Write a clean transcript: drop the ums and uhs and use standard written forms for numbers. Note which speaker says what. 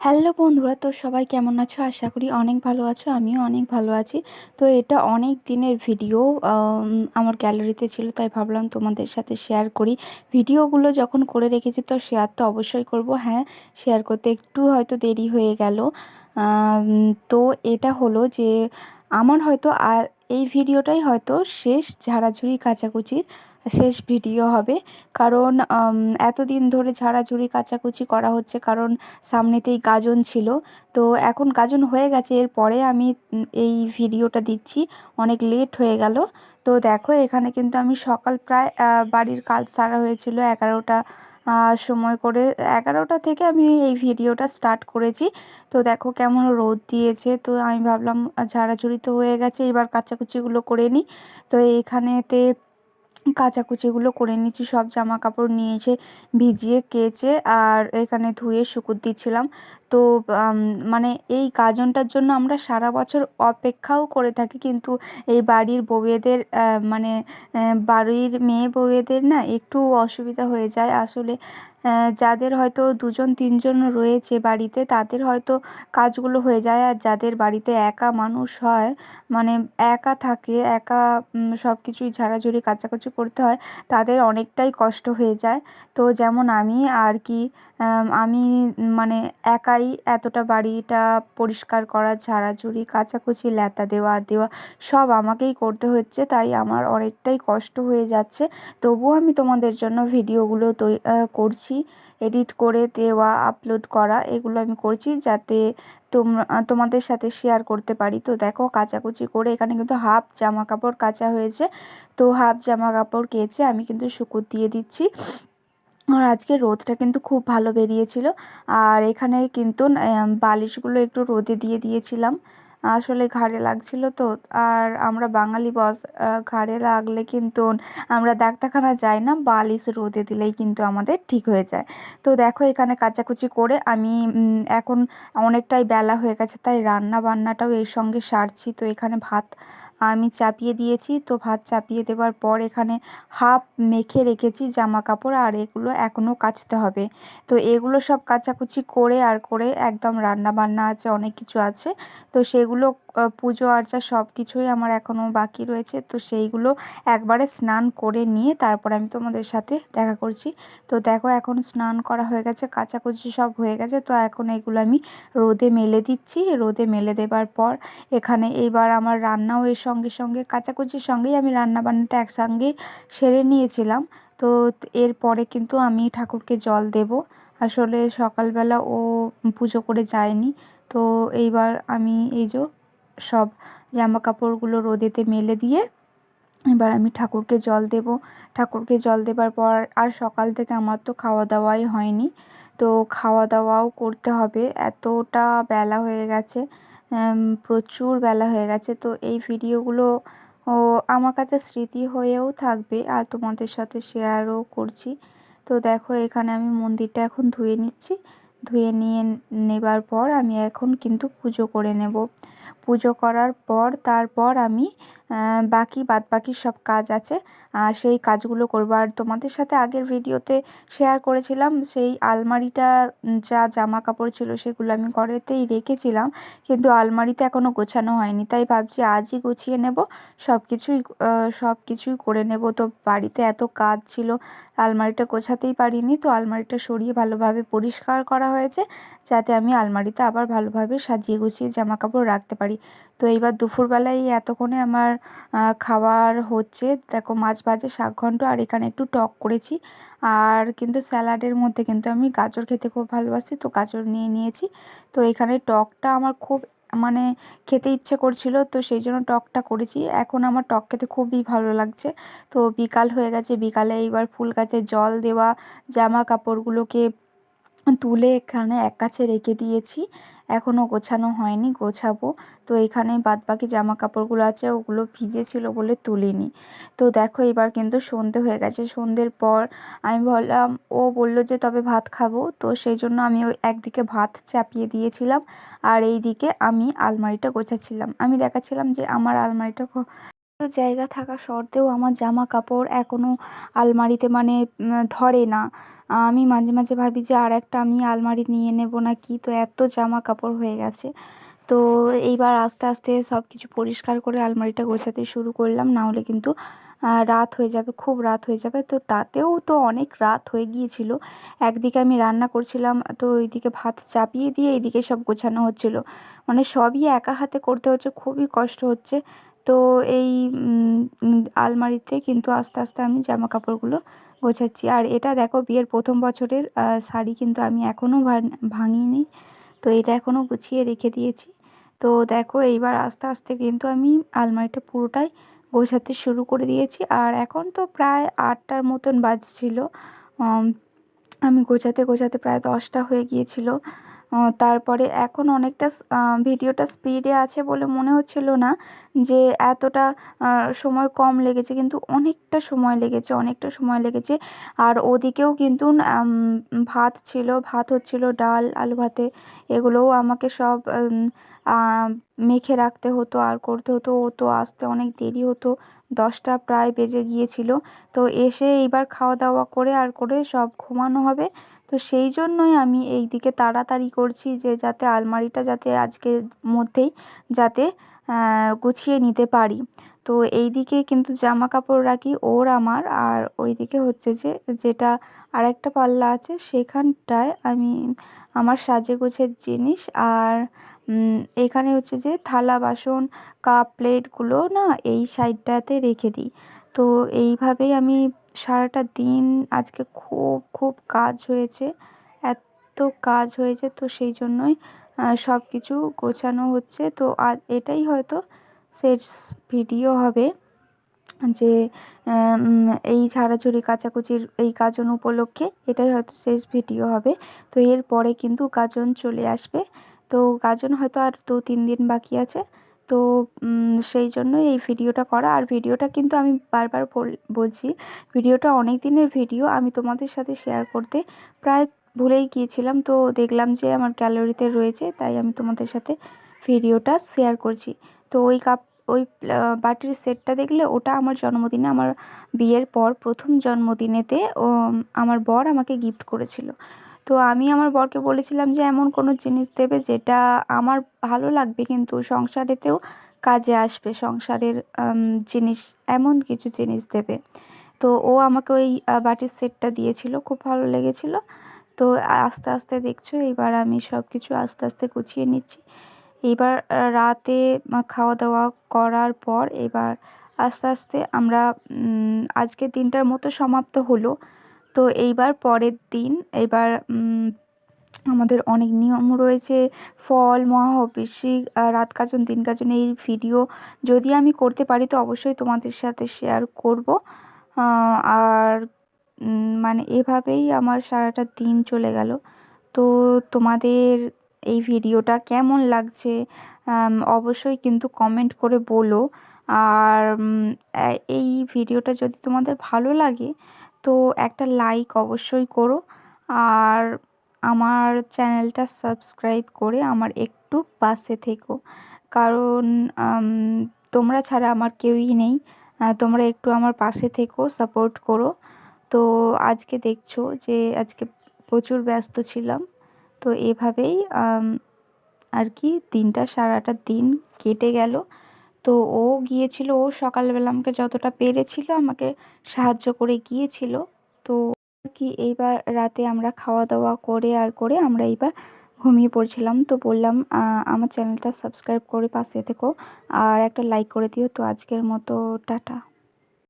Speaker 1: Hello বন্ধুরা, তো সবাই কেমন আছো? আশা করি অনেক ভালো আছো। আমিও অনেক ভালো আছি। তো এটা অনেক দিনের ভিডিও আমার গ্যালারিতে ছিল, তাই ভাবলাম তোমাদের সাথে শেয়ার করি। ভিডিওগুলো যখন করে রেখেছি তো শেয়ার তো অবশ্যই করব। হ্যাঁ, শেয়ার করতে একটু হয়তো দেরি হয়ে গেল। তো এটা হলো যে আমার হয়তো এই ভিডিওটাই হয়তো শেষ ঝাড়াঝুড়ি কাচাকুচির শেষ ভিডিও হবে। কারণ এতদিন ধরে ঝাড়াঝুড়ি কাচাকুচি করা হচ্ছে, কারণ সামনেতেই গাজন ছিল। তো এখন গাজন হয়ে গেছে, এরপরে আমি এই ভিডিওটা দিচ্ছি। অনেক লেট হয়ে গেল। তো দেখো, এখানে কিন্তু আমি সকাল প্রায় বাড়ির কাজ সারা হয়েছিল 11টা সময় করে। 11টা থেকে আমি এই ভিডিওটা স্টার্ট করেছি। তো দেখো কেমন রোদ দিয়েছে। তো আমি ভাবলাম ঝাড়াঝুড়ি তো হয়ে গেছে, এবার কাচাকুচিগুলো করে নিই। তো এইখানেতে কাচাকুচিগুলো করে নিচ্ছি। সব জামা কাপড় নিয়ে এসে ভিজিয়ে কেচে আর এখানে ধুয়ে শুকুর দিচ্ছিলাম। তো মানে এই গাজনটার জন্য আমরা সারা বছর অপেক্ষাও করে থাকি, কিন্তু এই বাড়ির বউয়েদের মানে বাড়ির মেয়ে বউয়েদের না একটু অসুবিধা হয়ে যায় আসলে। যাদের হয়তো দুজন তিনজন রয়েছে বাড়িতে, তাদের হয়তো কাজগুলো হয়ে যায়। আর যাদের বাড়িতে একা মানুষ হয়, মানে একা থাকে, একা সব কিছুই ঝাড়াঝুড়ি কাচাকুচি করতে হয়, তাদের অনেকটাই কষ্ট হয়ে যায়। তো যেমন আমি আর কি, আমি মানে একাই এতটা বাড়িটা পরিষ্কার করা, ঝাড়াঝুড়ি কাচাকুচি ল্যাতা দেওয়া দেওয়া সব আমাকেই করতে হচ্ছে, তাই আমার অনেকটাই কষ্ট হয়ে যাচ্ছে। তবুও আমি তোমাদের জন্য ভিডিওগুলো করছি, এডিট করে দেওয়া, আপলোড করা, এগুলো আমি করছি যাতে তোমাদের সাথে শেয়ার করতে পারি। তো দেখো, কাচাকুচি করে এখানে কিন্তু হাফ জামা কাপড় কাচা হয়েছে। তো হাফ জামা কাপড় কেচে আমি কিন্তু শুকুর দিয়ে দিচ্ছি। আর আজকে রোদটা কিন্তু খুব ভালো বেরিয়েছিল। আর এখানে কিন্তু বালিশগুলো একটু রোদে দিয়ে দিয়েছিলাম, আসলে ঘাড়ে লাগছিল তো। আর আমরা বাঙালি বস, ঘাড়ে লাগলে কিন্তু আমরা ডাক্তারখানা যাই না, বালিশ রোদে দিলেই কিন্তু আমাদের ঠিক হয়ে যায়। তো দেখো, এখানে কাচাকুচি করে আমি এখন অনেকটাই বেলা হয়ে গেছে, তাই রান্না বান্নাটাও এর সঙ্গে সারছি। তো এখানে ভাত আমি চাপিয়ে দিয়েছি। তো ভাত চাপিয়ে দেওয়ার পর এখানে হাফ মেখে রেখেছি জামা কাপড়, আর এগুলো এখনও কাচতে হবে। তো এগুলো সব কাচাকুচি করে আর করে একদম রান্না বান্না আছে, অনেক কিছু আছে। তো সেগুলো পুজো আর্চা সব কিছুই আমার এখনও বাকি রয়েছে। তো সেইগুলো একবারে স্নান করে নিয়ে তারপর আমি তোমাদের সাথে দেখা করছি। তো দেখো, এখন স্নান করা হয়ে গেছে, কাচাকুচি সব হয়ে গেছে। তো এখন এগুলো আমি রোদে মেলে দিচ্ছি। রোদে মেলে দেবার পর এখানে এইবার আমার রান্নাও এর সঙ্গে সঙ্গে, কাচাকুচির সঙ্গেই আমি রান্না বান্নাটা একসঙ্গেই সেরে নিয়েছিলাম। তো এরপরে কিন্তু আমি ঠাকুরকে জল দেব। আসলে সকালবেলা ও পুজো করে যায়নি। তো এইবার আমি এই যে সব জামা কাপড়গুলো রোদেতে মেলে দিয়ে এবার আমি ঠাকুরকে জল দেব। ঠাকুরকে জল দেবার পর আর সকাল থেকে আমার তো খাওয়া দাওয়াই হয়নি। তো খাওয়া দাওয়াও করতে হবে, এতটা বেলা হয়ে গেছে, প্রচুর বেলা হয়ে গেছে। তো এই ভিডিওগুলো ও আমার কাছে স্মৃতি হয়েও থাকবে, আর তোমাদের সাথে শেয়ারও করছি। তো দেখো, এখানে আমি মন্দিরটা এখন ধুয়ে নিচ্ছি। ধুয়ে নিয়ে নেবার পর আমি এখন কিন্তু পুজো করে নেব। পুজো করার পর তারপর আমি বাদবাকি সব কাজ আছে, আর সেই কাজগুলো করবো। আর তোমাদের সাথে আগের ভিডিওতে শেয়ার করেছিলাম সেই আলমারিটা, যা জামা কাপড় ছিল সেগুলো আমি ঘরেতেই রেখেছিলাম, কিন্তু আলমারিতে এখনও গোছানো হয়নি। তাই ভাবছি আজই গুছিয়ে নেব, সব কিছুই করে নেব। তো বাড়িতে এত কাজ ছিল, আলমারিটা গোছাতেই পারিনি। তো আলমারিটা সরিয়ে ভালোভাবে পরিষ্কার করা হয়েছে, যাতে আমি আলমারিতে আবার ভালোভাবে সাজিয়ে গুছিয়ে জামা কাপড় রাখতে পারি। তো এইবার দুপুরবেলায় এতক্ষণে আমার খাবার হচ্ছে। দেখো, মাছ ভাজা, শাক ঘন্ট, আর এখানে একটু টক করেছি। আর কিন্তু স্যালাডের মধ্যে কিন্তু আমি গাজর খেতে খুব ভালোবাসি, তো গাজর নিয়ে নিয়েছি। তো এখানে টকটা আমার খুব মানে খেতে ইচ্ছে করছিল, তো সেই জন্য টকটা করেছি। এখন আমার টক খেতে খুবই ভালো লাগছে। তো বিকাল হয়ে গেছে, বিকালে এইবার ফুল গাছে জল দেওয়া, জামা কাপড়গুলোকে তুলে এখানে এক কাছে রেখে দিয়েছি, এখনও গোছানো হয়নি, গোছাবো। তো এখানে বাদবাকি জামা কাপড়গুলো আছে, ওগুলো ভিজেছিল বলে তুলিনি। তো দেখো, এবার কিন্তু সন্ধে হয়ে গেছে। সন্ধ্যের পর আমি বললাম, ও বলল যে তবে ভাত খাবো, তো সেই জন্য আমি ওই একদিকে ভাত চাপিয়ে দিয়েছিলাম, আর এই দিকে আমি আলমারিটা গোছাচ্ছিলাম। আমি দেখাচ্ছিলাম যে আমার আলমারিটা জায়গা থাকা সত্ত্বেও আমার জামা কাপড় এখনও আলমারিতে মানে ধরে না। আমি মাঝে মাঝে ভাবি যে আর একটা আমি আলমারি নিয়ে নেব না কি, তো এত জামা কাপড় হয়ে গেছে। তো এইবার আস্তে আস্তে সব কিছু পরিষ্কার করে আলমারিটা গোছাতে শুরু করলাম, না হলে কিন্তু রাত হয়ে যাবে, খুব রাত হয়ে যাবে। তো তাতেও তো অনেক রাত হয়ে গিয়েছিল। একদিকে আমি রান্না করছিলাম, তো ওইদিকে ভাত চাপিয়ে দিয়ে এইদিকে সব গোছানো হচ্ছিল, মানে সবই একা হাতে করতে হচ্ছে, খুবই কষ্ট হচ্ছে। তো এই আলমারিতে কিন্তু আস্তে আস্তে আমি জামা কাপড়গুলো গোছাচ্ছি। আর এটা দেখো বিয়ের প্রথম বছরের শাড়ি, কিন্তু আমি এখনও ভাঙিনি, তো এটা এখনও গুছিয়ে রেখে দিয়েছি। তো দেখো এইবার আস্তে আস্তে কিন্তু আমি আলমারিটা পুরোটাই গোছাতে শুরু করে দিয়েছি। আর এখন তো প্রায় 8টার মতন বাজছিল। আমি গোছাতে গোছাতে প্রায় 10টা হয়ে গিয়েছিল। তারপরে এখন অনেকটা ভিডিওটা স্পিডে আছে বলে মনে হচ্ছিল না যে এতটা সময় কম লেগেছে, কিন্তু অনেকটা সময় লেগেছে, অনেকটা সময় লেগেছে। আর ওদিকেও কিন্তু ভাত ছিল, ভাত হচ্ছিল, ডাল, আলু ভাতে, এগুলোও আমাকে সব মেখে রাখতে হতো আর করতে হতো। ও তো আসতে অনেক দেরি হতো, 10টা প্রায় বেজে গিয়েছিল। তো এসে এইবার খাওয়া দাওয়া করে আর করে সব ঘুমানো হবে। তো সেই জন্যই আমি এই দিকে তাড়াতাড়ি করছি, যে যাতে আলমারিটা যাতে আজকের মধ্যেই যাতে গুছিয়ে নিতে পারি। তো এই দিকে কিন্তু জামা কাপড় রাখি ওর আমার, আর ওই দিকে হচ্ছে যে যেটা আরেকটা পাল্লা আছে সেখানটায় আমি আমার সাজেগোজের জিনিস, আর এখানে হচ্ছে যে থালা বাসন কাপ প্লেটগুলো না এই সাইডটাতে রেখে দিই। তো এইভাবেই আমি সারাটা দিন আজকে খুব খুব কাজ হয়েছে, এত কাজ হয়েছে, তো সেই জন্যই সব কিছু গোছানো হচ্ছে। তো আর এটাই হয়তো শেষ ভিডিও হবে, যে এই ঝাড়াঝুড়ি কাচাকুচির এই গাজন উপলক্ষে এটাই হয়তো শেষ ভিডিও হবে। তো এরপরে কিন্তু গাজন চলে আসবে। তো গাজন হয়তো আর 2-3 দিন বাকি আছে। তো সেই জন্যই এই ভিডিওটা করা। আর ভিডিওটা কিন্তু আমি বারবার বলছি, ভিডিওটা অনেক দিনের ভিডিও, আমি তোমাদের সাথে শেয়ার করতে প্রায় ভুলেই গিয়েছিলাম। তো দেখলাম যে আমার গ্যালারিতে রয়েছে, তাই আমি তোমাদের সাথে ভিডিওটা শেয়ার করছি। তো ওই বাটির সেটটা দেখলে ওটা আমার জন্মদিনে, আমার বিয়ের পর প্রথম জন্মদিনেতে আমার বর আমাকে গিফট করেছিল। তো আমি আমার বরকে বলেছিলাম যে এমন কোনো জিনিস দেবে যেটা আমার ভালো লাগবে কিন্তু সংসারেতেও কাজে আসবে, সংসারের জিনিস, এমন কিছু জিনিস দেবে। তো ও আমাকে ওই বাটির সেটটা দিয়েছিল, খুব ভালো লেগেছিল। তো আস্তে আস্তে দেখছো এইবার আমি সব কিছু আস্তে আস্তে গুছিয়ে নিচ্ছি। এইবার রাতে খাওয়া দাওয়া করার পর এবার আস্তে আস্তে আমরা আজকের দিনটার মতো সমাপ্ত হলো। তো এইবার পরের দিন এবার আমাদের অনেক নিয়ম রয়েছে, ফল, মহাঅভিষেক, রাত গাজন, দিন গাজন, এই ভিডিও যদি আমি করতে পারি তো অবশ্যই তোমাদের সাথে শেয়ার করব। আর মানে এভাবেই আমার সারাটা দিন চলে গেল। তো তোমাদের এই ভিডিওটা কেমন লাগছে অবশ্যই কিন্তু কমেন্ট করে বলো। আর এই ভিডিওটা যদি তোমাদের ভালো লাগে তো একটা লাইক অবশ্যই করো, আর আমার চ্যানেলটা সাবস্ক্রাইব করে আমার একটু পাশে থেকো, কারণ তোমরা ছাড়া আমার কেউই নেই। তোমরা একটু আমার পাশে থেকো, সাপোর্ট করো। তো আজকে দেখছো যে আজকে প্রচুর ব্যস্ত ছিলাম। তো এভাবেই আর কি দিনটা, সারাটা দিন কেটে গেল। তো ও গিয়েছিল, ও সকালবেলা আমাকে যতটা পেরেছিল আমাকে সাহায্য করে গিয়েছিল। তো কি এইবার রাতে আমরা খাওয়া দাওয়া করে আর করে আমরা এইবার ঘুমিয়ে পড়ছিলাম। তো বললাম আমার চ্যানেলটা সাবস্ক্রাইব করে পাশে থেকো আর একটা লাইক করে দিও। তো আজকের মতো টাটা।